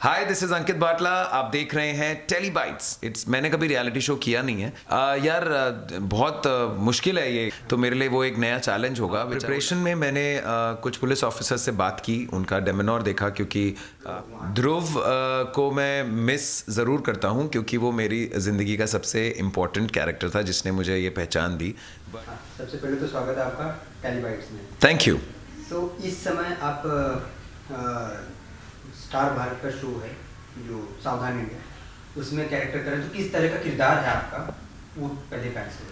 Hi, this is अंकित बाटला। आप देख रहे हैं टेलीबाइट्स। मैंने कभी रियलिटी शो किया नहीं है। यार, बहुत मुश्किल है ये, तो मेरे लिए वो एक नया चैलेंज होगा। प्रिपरेशन में मैंने कुछ पुलिस ऑफिसर से बात की, उनका डेमेनोर देखा, क्योंकि ध्रुव को मैं मिस ज़रूर करता हूँ, क्योंकि वो मेरी ज़िंदगी का सबसे इम्पोर्टेंट कैरेक्टर था जिसने मुझे ये पहचान दी। सबसे पहले तो स्वागत है आपका टेलीबाइट्स में। Thank you. तो इस समय आप स्टार भारत का शो है जो सावधान इंडिया, उसमें कैरेक्टर कर रहे हैं। तो किस तरह का किरदार है आपका, वो पहले फैंस हो।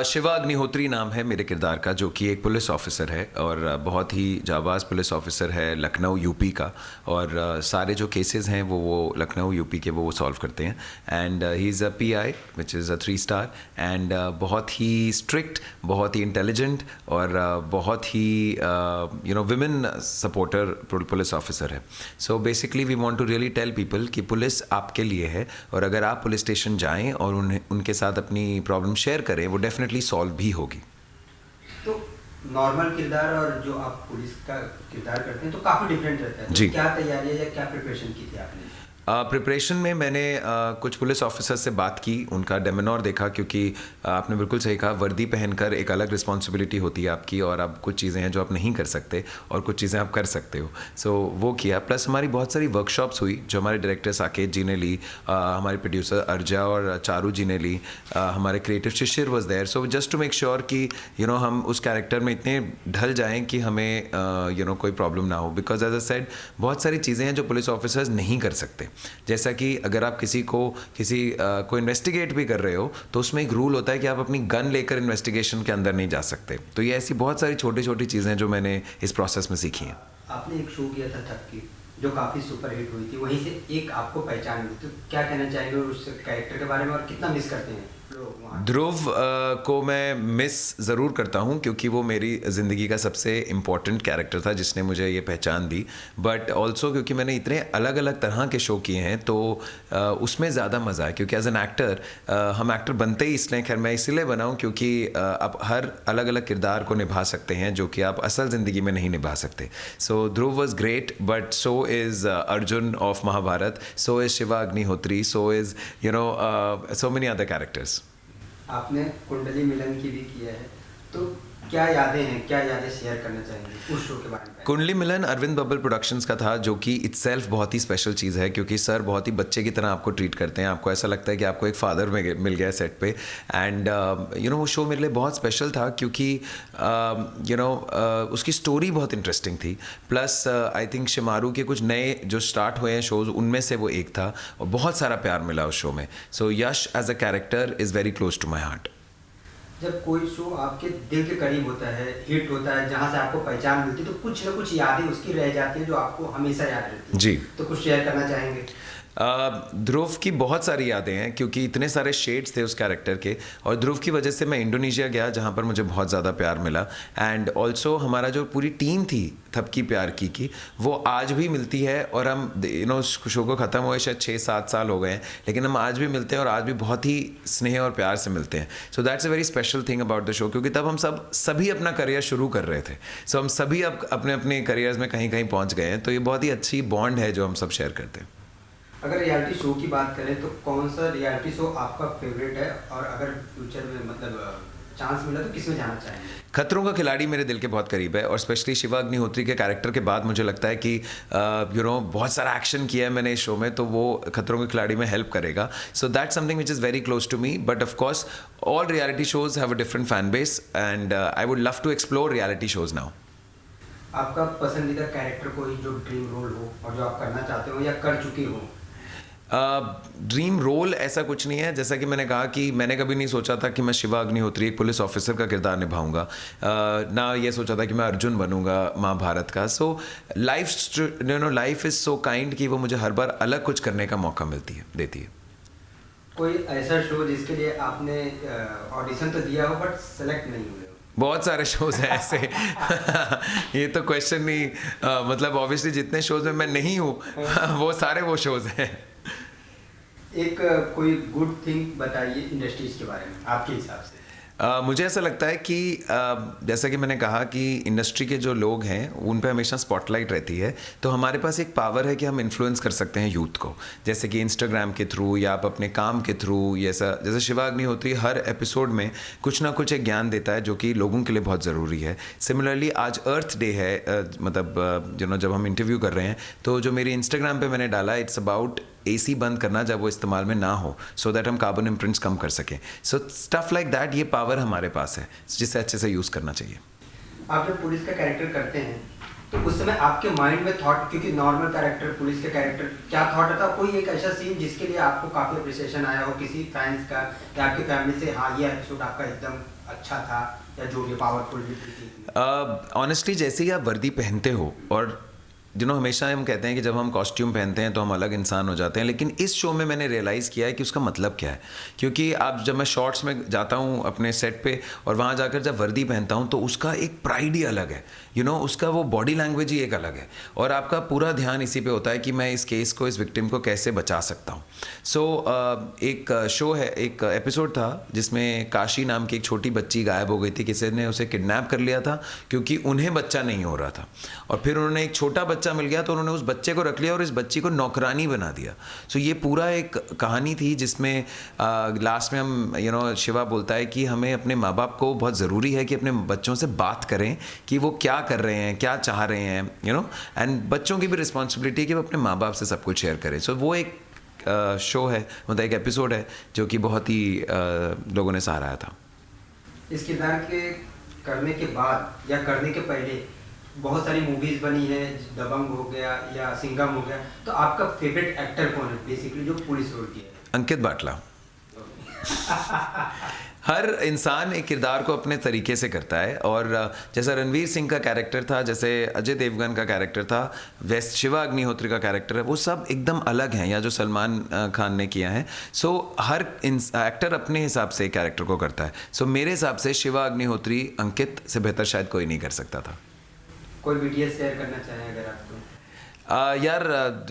शिवा अग्निहोत्री नाम है मेरे किरदार का, जो कि एक पुलिस ऑफिसर है और बहुत ही जाबाज पुलिस ऑफिसर है, लखनऊ यूपी का। और सारे जो केसेस हैं वो लखनऊ यूपी के वो सॉल्व करते हैं। And he is a PI which is a 3 star, and बहुत ही स्ट्रिक्ट, बहुत ही इंटेलिजेंट और बहुत ही विमेन सपोर्टर पुलिस ऑफिसर है। So basically we want to really tell people कि पुलिस आपके लिए है, और अगर आप पुलिस स्टेशन जाएं और उनके साथ अपनी प्रॉब्लम शेयर करें, वो डेफिनेटली सॉल्व भी होगी। तो नॉर्मल किरदार और जो आप पुलिस का किरदार करते हैं तो काफ़ी डिफरेंट रहता है। तो जी। क्या तैयारी या क्या प्रिपरेशन की थी आपने? प्रिपरेशन में मैंने कुछ पुलिस ऑफिसर से बात की, उनका डेमेनोर देखा, क्योंकि आपने बिल्कुल सही कहा, वर्दी पहनकर एक अलग रिस्पॉन्सिबिलिटी होती है आपकी, और अब कुछ चीज़ें हैं जो आप नहीं कर सकते और कुछ चीज़ें आप कर सकते हो। सो वो किया। प्लस हमारी बहुत सारी वर्कशॉप्स हुई जो हमारे डायरेक्टर साकेत जी ने ली, हमारे प्रोड्यूसर अर्जा और चारू जी ने ली, हमारे creative Shishir was there. So just to make sure कि हम उस कैरेक्टर में इतने ढल जाएँ कि हमें कोई प्रॉब्लम ना हो। बिकॉज एज अ सेड, बहुत सारी चीज़ें हैं जो पुलिस ऑफिसर्स नहीं कर सकते। जैसा कि अगर आप किसी को इन्वेस्टिगेट भी कर रहे हो, तो उसमें एक रूल होता है कि आप अपनी गन लेकर इन्वेस्टिगेशन के अंदर नहीं जा सकते। तो ये ऐसी बहुत सारी छोटी छोटी चीज़ें जो मैंने इस प्रोसेस में सीखी हैं। आपने एक शो किया था थपकी, जो काफ़ी सुपर हिट हुई थी, वहीं से एक आपको पहचान मिली। तो क्या कहना चाहेंगे उस कैरेक्टर के बारे में और कितना मिस करते हैं लोग वहाँ? ध्रुव को मैं मिस ज़रूर करता हूँ, क्योंकि वो मेरी ज़िंदगी का सबसे इम्पॉर्टेंट कैरेक्टर था जिसने मुझे ये पहचान दी। बट ऑल्सो क्योंकि मैंने इतने अलग अलग तरह के शो किए हैं, तो उसमें ज़्यादा मज़ा है। क्योंकि एज एन एक्टर, हम एक्टर बनते ही इसलिए, खैर मैं इसीलिए बना हूँ क्योंकि आप हर अलग अलग किरदार को निभा सकते हैं जो कि आप असल ज़िंदगी में नहीं निभा सकते। So Dhruv was great, but so is Arjun of Mahabharat, so is Shiva Agnihotri, so is so many other characters. आपने कुंडली मिलन की भी किया है, तो क्या यादें हैं, क्या यादें शेयर करना चाहेंगे उस शो के बारे में? कुंडली मिलन अरविंद बब्बल प्रोडक्शंस का था, जो कि इटसेल्फ बहुत ही स्पेशल चीज़ है, क्योंकि सर बहुत ही बच्चे की तरह आपको ट्रीट करते हैं। आपको ऐसा लगता है कि आपको एक फादर मिल गया सेट पे। एंड वो शो मेरे लिए बहुत स्पेशल था, क्योंकि उसकी स्टोरी बहुत इंटरेस्टिंग थी। प्लस आई थिंक शिमारू के कुछ नए जो स्टार्ट हुए हैं शोज़, उनमें से वो एक था, और बहुत सारा प्यार मिला उस शो में। So Yash as a character is very close to my heart. जब कोई शो आपके दिल के करीब होता है, हिट होता है, जहाँ से आपको पहचान मिलती है, तो कुछ ना कुछ यादें उसकी रह जाती हैं जो आपको हमेशा याद रहती हैं। जी। तो कुछ शेयर करना चाहेंगे? ध्रुव की बहुत सारी यादें हैं, क्योंकि इतने सारे शेड्स थे उस कैरेक्टर के, और ध्रुव की वजह से मैं इंडोनेशिया गया, जहाँ पर मुझे बहुत ज़्यादा प्यार मिला। एंड ऑल्सो हमारा जो पूरी टीम थी थपकी प्यार की वो आज भी मिलती है, और हम शो को ख़त्म हुए शायद 6-7 साल हो गए हैं, लेकिन हम आज भी मिलते हैं और आज भी बहुत ही स्नेह और प्यार से मिलते हैं। So that's a very special thing about the show, क्योंकि तब हम सभी अपना करियर शुरू कर रहे थे। सो हम सभी अब अपने अपने करियर्स में कहीं कहीं पहुँच गए हैं, तो ये बहुत ही अच्छी बॉन्ड है जो हम सब शेयर करते हैं। अगर रियलिटी शो की बात करें तो कौन सा रियलिटी शो आपका फेवरेट है, और अगर फ्यूचर में मतलब चांस मिला तो किसमें जाना चाहेंगे? खतरों का खिलाड़ी मेरे दिल के बहुत करीब है, और स्पेशली शिवा अग्निहोत्री के कैरेक्टर के बाद मुझे लगता है कि बहुत सारा एक्शन किया है मैंने इस शो में, तो वो खतरों के खिलाड़ी में हेल्प करेगा। So that's something which is very close to me. But of course all reality shows have a different fan base, and I would love to explore reality shows now. आपका पसंदीदा कैरेक्टर कोई जो dream role हो और जो आप करना चाहते हो या कर चुके हो? ड्रीम रोल ऐसा कुछ नहीं है। जैसा कि मैंने कहा कि मैंने कभी नहीं सोचा था कि मैं शिवा अग्निहोत्री एक पुलिस ऑफिसर का किरदार निभाऊंगा, ना ये सोचा था कि मैं अर्जुन बनूंगा महाभारत का। So life is so kind कि वो मुझे हर बार अलग कुछ करने का मौका देती है। कोई ऐसा शो जिसके लिए आपने ऑडिशन तो दिया हो बट सेलेक्ट नहीं हुए हो? बहुत सारे शोज़ हैं ऐसे। ये तो क्वेश्चन नहीं, मतलब ऑब्वियसली जितने शोज़ में मैं नहीं हूँ वो सारे वो शोज़ हैं। एक कोई गुड थिंग बताइए इंडस्ट्रीज के बारे में आपके हिसाब से। मुझे ऐसा लगता है कि जैसा कि मैंने कहा कि इंडस्ट्री के जो लोग हैं उन पे हमेशा स्पॉटलाइट रहती है, तो हमारे पास एक पावर है कि हम इन्फ्लुएंस कर सकते हैं यूथ को, जैसे कि इंस्टाग्राम के थ्रू या आप अपने काम के थ्रू। जैसे शिवा अग्निहोत्री हर एपिसोड में कुछ ना कुछ एक ज्ञान देता है जो कि लोगों के लिए बहुत ज़रूरी है। सिमिलरली आज अर्थ डे है, मतलब जब हम इंटरव्यू कर रहे हैं तो जो मेरी इंस्टाग्राम पे मैंने डाला, इट्स अबाउट एसी बंद करना जब वो इस्तेमाल में ना हो, सो दैट हम कार्बन इम्प्रिंट्स कम कर सकें। सो स्टफ लाइक दैट, ये पावर हमारे पास है जिसे अच्छे से यूज़ करना चाहिए। आप जब पुलिस का कैरेक्टर करते हैं तो उस समय आपके माइंड में थॉट, क्योंकि नॉर्मल कैरेक्टर पुलिस के कैरेक्टर, क्या थॉट आता है? कोई एक ऐसा सीन जिसके लिए आपको काफ़ी अप्रिसिएशन आया हो किसी फैंस का या आपकी फैमिली से, हाँ ये एपिसोड आपका एकदम अच्छा था, या जो भी पावरफुल भी थी? ऑनेस्टली जैसे ही आप वर्दी पहनते हो, और हमेशा हम कहते हैं कि जब हम कॉस्ट्यूम पहनते हैं तो हम अलग इंसान हो जाते हैं, लेकिन इस शो में मैंने रियलाइज़ किया है कि उसका मतलब क्या है। क्योंकि आप जब मैं शॉर्ट्स में जाता हूँ अपने सेट पे और वहाँ जाकर जब वर्दी पहनता हूँ तो उसका एक प्राइड ही अलग है, उसका वो बॉडी लैंग्वेज ही एक अलग है, और आपका पूरा ध्यान इसी पे होता है कि मैं इस केस को, इस विक्टिम को कैसे बचा सकता हूँ। सो एक शो है, एक एपिसोड था जिसमें काशी नाम की एक छोटी बच्ची गायब हो गई थी, किसी ने उसे किडनैप कर लिया था क्योंकि उन्हें बच्चा नहीं हो रहा था, और फिर उन्होंने एक छोटा बच्चा मिल गया तो उन्होंने उस बच्चे को रख लिया और इस बच्ची को नौकरानी बना दिया। सो ये पूरा एक कहानी थी जिसमें लास्ट में हम शिवा बोलता है कि हमें अपने माँ बाप को, बहुत ज़रूरी है कि अपने बच्चों से बात करें कि वो क्या कर रहे हैं, क्या चाह रहे हैं, एंड बच्चों की भी रिस्पॉन्सिबिलिटी है कि वो अपने माँ बाप से सब कुछ शेयर करें। सो वो एक शो है, मतलब एक एपिसोड है जो कि बहुत ही लोगों ने सराहा था। इस किरदार के करने के बाद या करने के पहले बहुत सारी मूवीज बनी है, दबंग हो गया या सिंघम हो गया, तो आपका फेवरेट एक्टर कौन है बेसिकली जो पुलिस रोल किया है? अंकित बाटला। हर इंसान एक किरदार को अपने तरीके से करता है, और जैसा रणवीर सिंह का कैरेक्टर था, जैसे अजय देवगन का कैरेक्टर था, वैसे शिवा अग्निहोत्री का कैरेक्टर है, वो सब एकदम अलग हैं, या जो सलमान खान ने किया है। सो हर एक्टर अपने हिसाब से कैरेक्टर को करता है। सो मेरे हिसाब से शिवा अग्निहोत्री अंकित से बेहतर शायद कोई नहीं कर सकता था। कोई वीडियो शेयर करना चाहें अगर आप तो? यार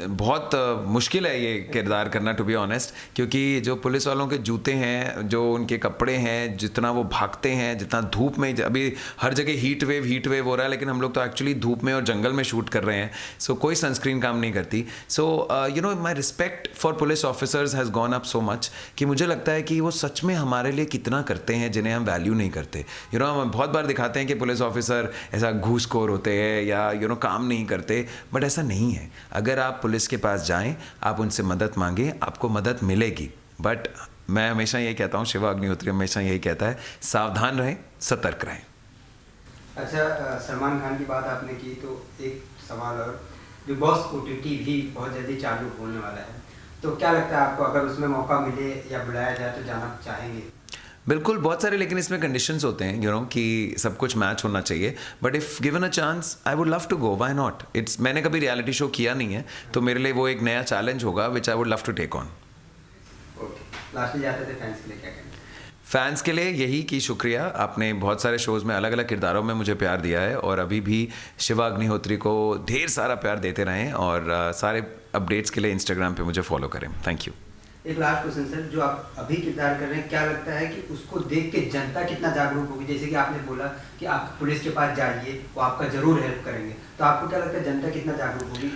बहुत मुश्किल है ये किरदार करना, टू बी ऑनेस्ट, क्योंकि जो पुलिस वालों के जूते हैं, जो उनके कपड़े हैं, जितना वो भागते हैं, जितना धूप में, अभी हर जगह हीट वेव हो रहा है, लेकिन हम लोग तो एक्चुअली धूप में और जंगल में शूट कर रहे हैं। सो कोई सनस्क्रीन काम नहीं करती। So my respect for police officers has gone up so much कि मुझे लगता है कि वो सच में हमारे लिए कितना करते हैं जिन्हें हम वैल्यू नहीं करते। हम बहुत बार दिखाते हैं कि पुलिस ऑफिसर ऐसा घूसखोर होते हैं या काम नहीं करते, बट ऐसा नहीं है। अगर आप पुलिस के पास जाएं, आप उनसे मदद मांगें, आपको मदद मिलेगी। बट मैं हमेशा यही कहता हूँ, शिवा अग्निहोत्री हमेशा यही कहता है, सावधान रहें, सतर्क रहें। अच्छा, सलमान खान की बात आपने की तो एक सवाल और, बिग बॉस OTT भी बहुत जल्दी चालू होने वाला है, तो क्या लगता है आपको, अगर उसमें मौका मिले या बुलाया जाए तो जाना चाहेंगे? बिल्कुल, बहुत सारे, लेकिन इसमें कंडीशंस होते हैं कि सब कुछ मैच होना चाहिए, but if given a chance I would love to go, why not. मैंने कभी रियलिटी शो किया नहीं है, तो मेरे लिए वो एक नया चैलेंज होगा which I would love to take on. Okay, last में जाते थे फैंस के लिए क्या कहना? फैंस के लिए यही कि शुक्रिया, आपने बहुत सारे शोज़ में अलग अलग किरदारों में मुझे प्यार दिया है, और अभी भी शिवा अग्निहोत्री को ढेर सारा प्यार देते रहें, और सारे अपडेट्स के लिए इंस्टाग्राम पे मुझे फॉलो करें। Thank you. एक लास्ट क्वेश्चन सर, जो आप अभी किरदार कर रहे हैं, क्या लगता है कि उसको देख के जनता कितना जागरूक होगी? जैसे कि आपने बोला कि आप पुलिस के पास जाइए, वो आपका जरूर हेल्प करेंगे, तो आपको क्या लगता है जनता कितना जागरूक होगी?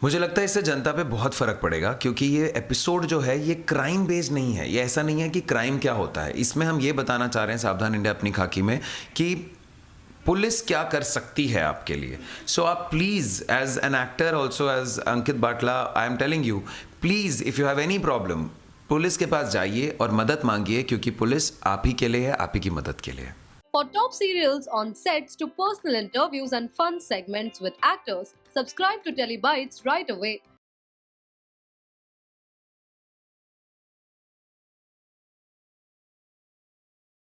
मुझे लगता है इससे जनता पे बहुत फ़र्क पड़ेगा, क्योंकि ये एपिसोड जो है ये क्राइम बेस्ड नहीं है। ये ऐसा नहीं है कि क्राइम क्या होता है, इसमें हम ये बताना चाह रहे हैं, सावधान इंडिया अपनी खाकी में, कि पुलिस क्या कर सकती है आपके लिए। सो आप please, as an actor also, as Ankit Batla, I am telling you, please if you have any problem, police के पास जाइए और मदद मांगिए, क्योंकि पुलिस आप ही के लिए है, आप ही की मदद के लिए है। For top serials on sets to personal interviews and fun segments with actors, subscribe to Telebytes right away.